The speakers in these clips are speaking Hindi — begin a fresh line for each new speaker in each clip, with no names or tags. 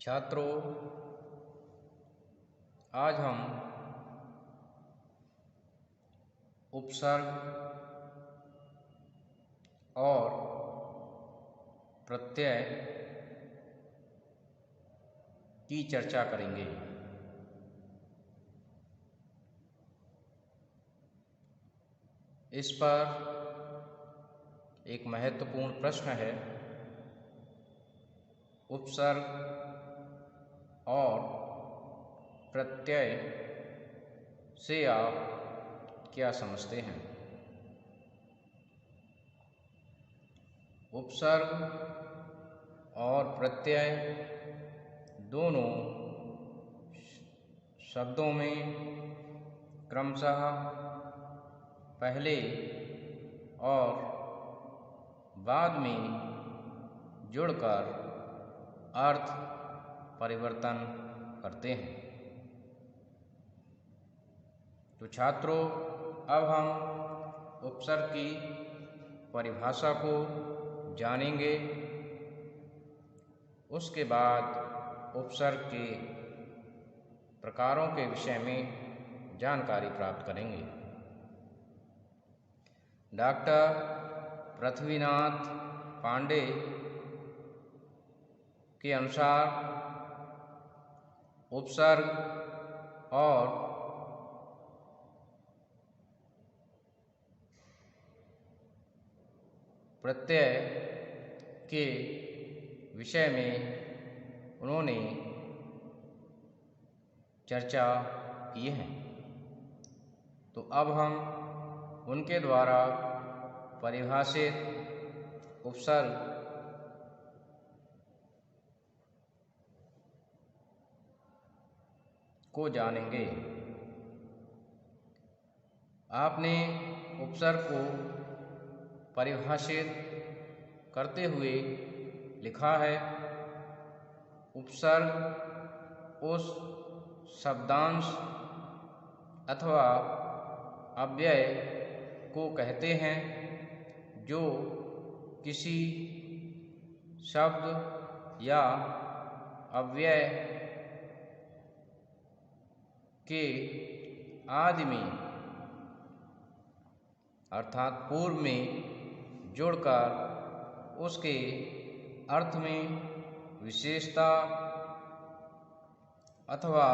छात्रों, आज हम उपसर्ग और प्रत्यय की चर्चा करेंगे। इस पर एक महत्वपूर्ण प्रश्न है, उपसर्ग और प्रत्यय से आप क्या समझते हैं? उपसर्ग और प्रत्यय दोनों शब्दों में क्रमशः पहले और बाद में जुड़कर अर्थ परिवर्तन करते हैं। तो छात्रों, अब हम उपसर्ग की परिभाषा को जानेंगे। उसके बाद उपसर्ग के प्रकारों के विषय में जानकारी प्राप्त करेंगे। डॉक्टर पृथ्वीनाथ पांडे के अनुसार उपसर्ग और प्रत्यय के विषय में उन्होंने चर्चा की है। तो अब हम उनके द्वारा परिभाषित उपसर्ग को जानेंगे। आपने उपसर्ग को परिभाषित करते हुए लिखा है, उपसर्ग उस शब्दांश अथवा अव्यय को कहते हैं जो किसी शब्द या अव्यय के आदि में अर्थात पूर्व में जोड़कर उसके अर्थ में विशेषता अथवा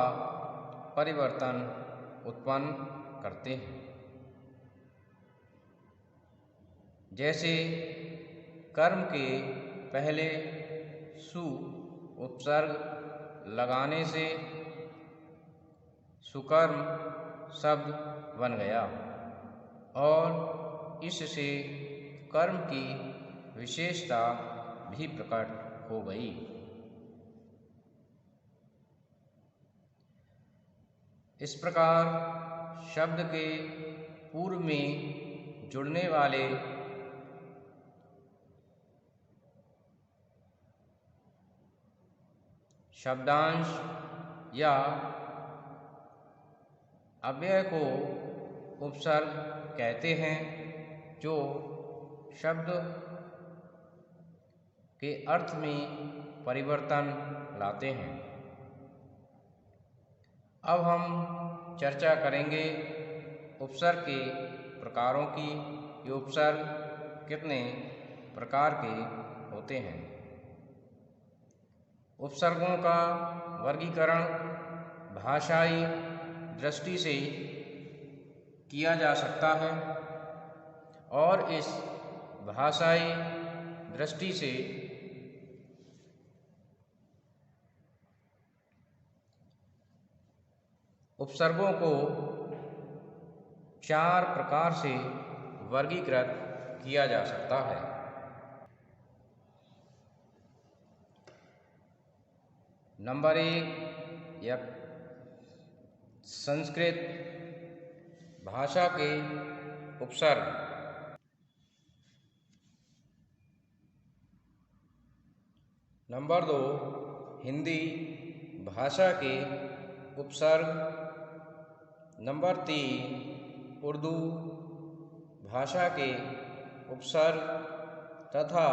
परिवर्तन उत्पन्न करते हैं। जैसे कर्म के पहले सु उपसर्ग लगाने से सुकर्म शब्द बन गया और इससे कर्म की विशेषता भी प्रकट हो गई। इस प्रकार शब्द के पूर्व में जुड़ने वाले शब्दांश या अव्यय को उपसर्ग कहते हैं जो शब्द के अर्थ में परिवर्तन लाते हैं। अब हम चर्चा करेंगे उपसर्ग के प्रकारों की। ये उपसर्ग कितने प्रकार के होते हैं? उपसर्गों का वर्गीकरण भाषाई दृष्टि से किया जा सकता है और इस भाषाई दृष्टि से उपसर्गों को 4 प्रकार से वर्गीकृत किया जा सकता है। नंबर 1, या संस्कृत भाषा के उपसर्ग। नंबर 2, हिंदी भाषा के उपसर्ग। नंबर 3, उर्दू भाषा के उपसर्ग तथा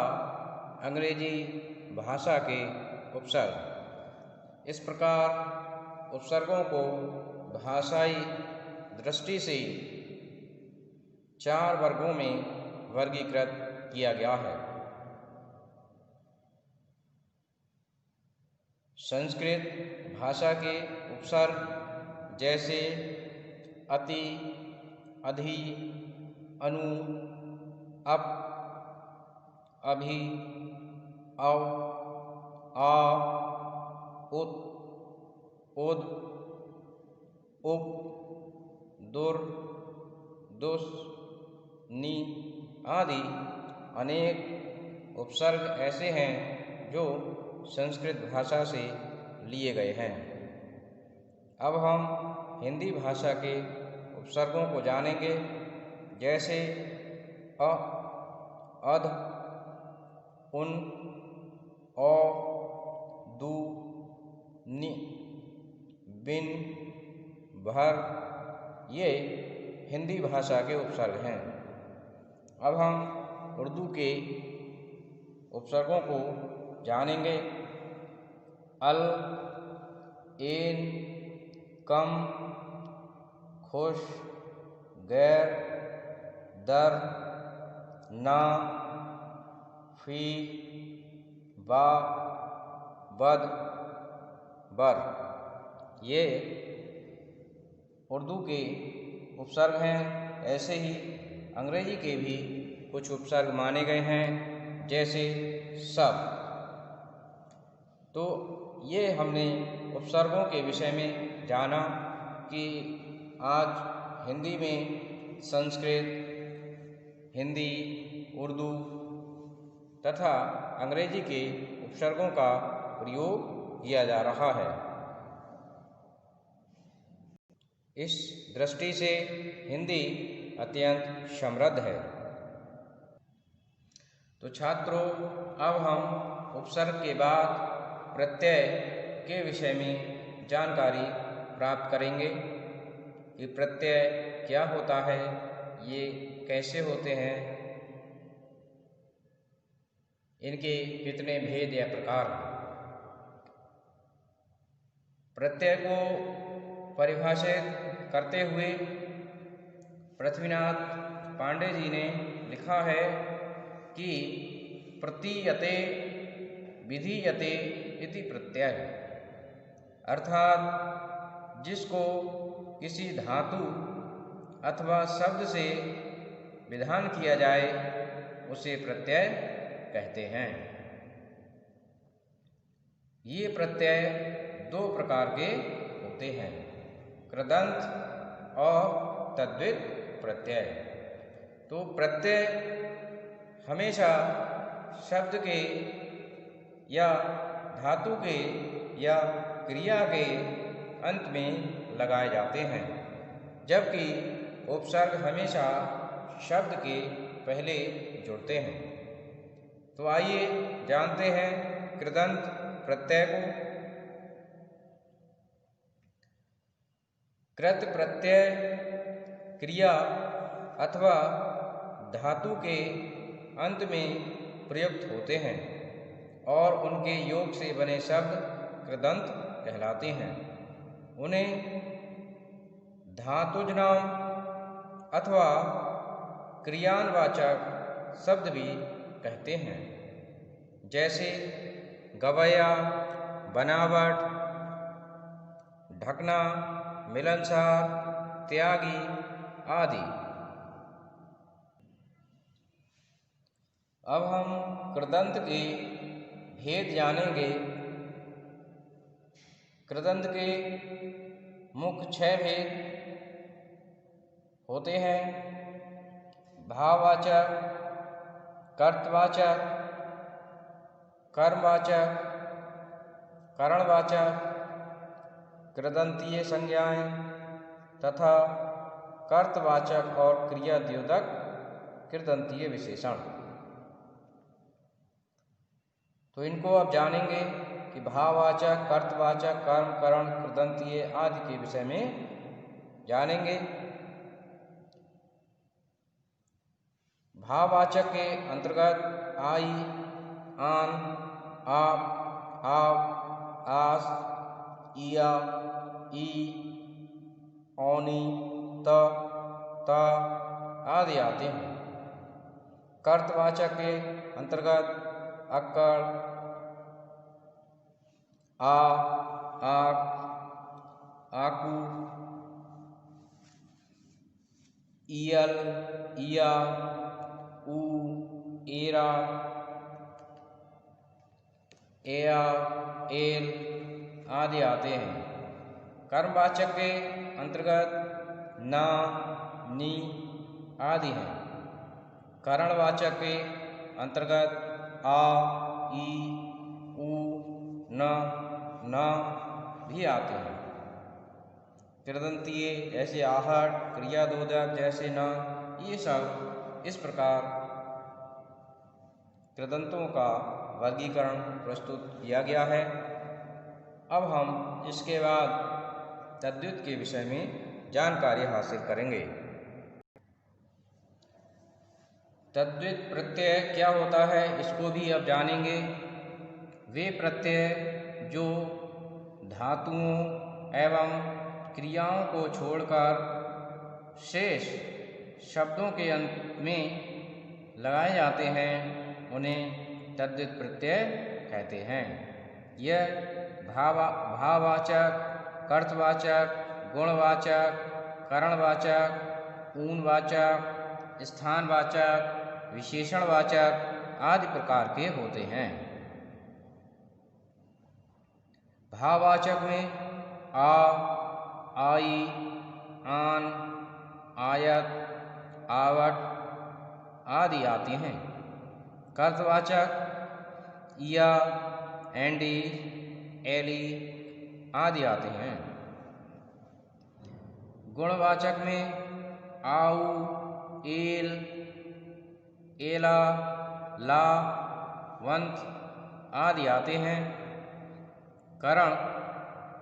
अंग्रेजी भाषा के उपसर्ग। इस प्रकार उपसर्गों को भाषाई दृष्टि से 4 वर्गों में वर्गीकृत किया गया है। संस्कृत भाषा के उपसर्ग जैसे अति, अधि, अनु, अप, अभि, अव, आ, उत, उद, उप, दुर, दुस, नि आदि अनेक उपसर्ग ऐसे हैं जो संस्कृत भाषा से लिए गए हैं। अब हम हिंदी भाषा के उपसर्गों को जानेंगे, जैसे अ, अध, उन, औ, दु, नि, बिन, भर, ये हिंदी भाषा के उपसर्ग हैं। अब हम उर्दू के उपसर्गों को जानेंगे। अल, एन, कम, खुश, गैर, दर, ना, फी, बा, बद, बर, ये उर्दू के उपसर्ग हैं। ऐसे ही अंग्रेजी के भी कुछ उपसर्ग माने गए हैं, जैसे सब। तो ये हमने उपसर्गों के विषय में जाना कि आज हिंदी में संस्कृत, हिंदी, उर्दू तथा अंग्रेजी के उपसर्गों का प्रयोग किया जा रहा है। इस दृष्टि से हिंदी अत्यंत समृद्ध है। तो छात्रों, अब हम उपसर्ग के बाद प्रत्यय के विषय में जानकारी प्राप्त करेंगे कि प्रत्यय क्या होता है, ये कैसे होते हैं, इनके कितने भेद या प्रकार हैं। प्रत्यय को परिभाषित करते हुए पृथ्वीनाथ पांडे जी ने लिखा है कि प्रतीयते विधीयते इति प्रत्यय, अर्थात जिसको किसी धातु अथवा शब्द से विधान किया जाए उसे प्रत्यय कहते हैं। ये प्रत्यय 2 प्रकार के होते हैं, कृदंत और तद्धित प्रत्यय। तो प्रत्यय हमेशा शब्द के या धातु के या क्रिया के अंत में लगाए जाते हैं, जबकि उपसर्ग हमेशा शब्द के पहले जुड़ते हैं। तो आइए जानते हैं कृदंत प्रत्यय को। कृत प्रत्यय क्रिया अथवा धातु के अंत में प्रयुक्त होते हैं और उनके योग से बने शब्द कृदंत कहलाते हैं। उन्हें धातुज नाम अथवा क्रियानवाचक शब्द भी कहते हैं, जैसे गवैया, बनावट, ढकना, मिलनसार, त्यागी आदि। अब हम कृदंत के भेद जानेंगे। कृदंत के मुख्य 6 भेद होते हैं: भाववाचक, कर्तवाचक, कर्मवाचक, करणवाचक, कृदंतीय संज्ञाएं तथा कर्तवाचक और क्रियाद्योतक कृदंतीय विशेषण। तो इनको अब जानेंगे कि भाववाचक, कर्तवाचक, कर्म, करण, कृदंतीय आदि के विषय में जानेंगे। भाववाचक के अंतर्गत आई, आन, आप, आस, इया, ई, औनी, त, ता आदि आते हैं। कर्तवाचक के अंतर्गत अक्कड़, आ, आक, आकू, ईयल, इया, ऊ, एरा, एया, एल आदि आते हैं। कर्मवाचक के अंतर्गत ना, नी आदि हैं। करणवाचक के अंतर्गत आ, ई, ऊ, न, भी आते हैं। कृदंतीय जैसे आहट, क्रियादोदक जैसे न, ये सब इस प्रकार कृदंतों का वर्गीकरण प्रस्तुत किया गया है। अब हम इसके बाद तद्धित के विषय में जानकारी हासिल करेंगे। तद्धित प्रत्यय क्या होता है, इसको भी अब जानेंगे। वे प्रत्यय जो धातुओं एवं क्रियाओं को छोड़कर शेष शब्दों के अंत में लगाए जाते हैं, उन्हें तद्धित प्रत्यय कहते हैं। यह भाववाचक, अर्थवाचक, गुणवाचक, करणवाचक, ऊनवाचक, स्थानवाचक, विशेषणवाचक आदि प्रकार के होते हैं। भाववाचक में आ, आई, आन, आयत, आवट आदि आती हैं। कर्तवाचक इया, एंडी, एली आदि आते हैं। गुणवाचक में आऊ, एल, एला, ला, वंत आदि आते हैं। करण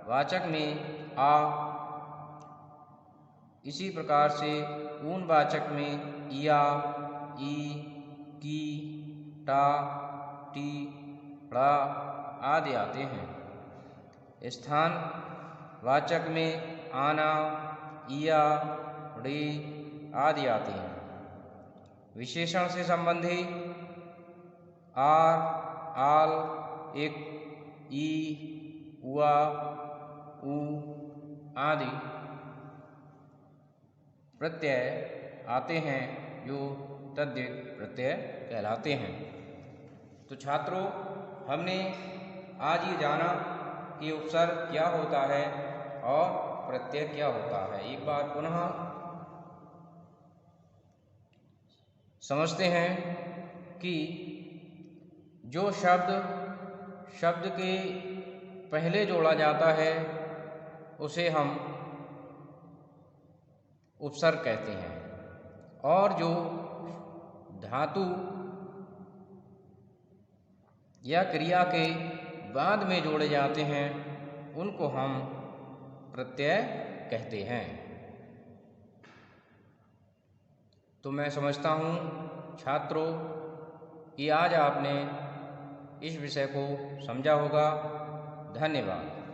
वाचक में आ, इसी प्रकार से ऊनवाचक में इया, ई, की, टा, टी, ड़ा आदि आते हैं। स्थान वाचक में आना, इया, ड़ी आदि आते हैं। विशेषण से संबंधी आर, आल, इक, ई, उआ, ऊ आदि प्रत्यय आते हैं जो तद्धित प्रत्यय कहलाते हैं। तो छात्रों, हमने आज ये जाना कि उपसर्ग क्या होता है और प्रत्यय क्या होता है। एक बार पुनः समझते हैं कि जो शब्द के पहले जोड़ा जाता है उसे हम उपसर्ग कहते हैं, और जो धातु या क्रिया के बाद में जोड़े जाते हैं उनको हम प्रत्यय कहते हैं। तो मैं समझता हूँ छात्रों कि आज आपने इस विषय को समझा होगा। धन्यवाद।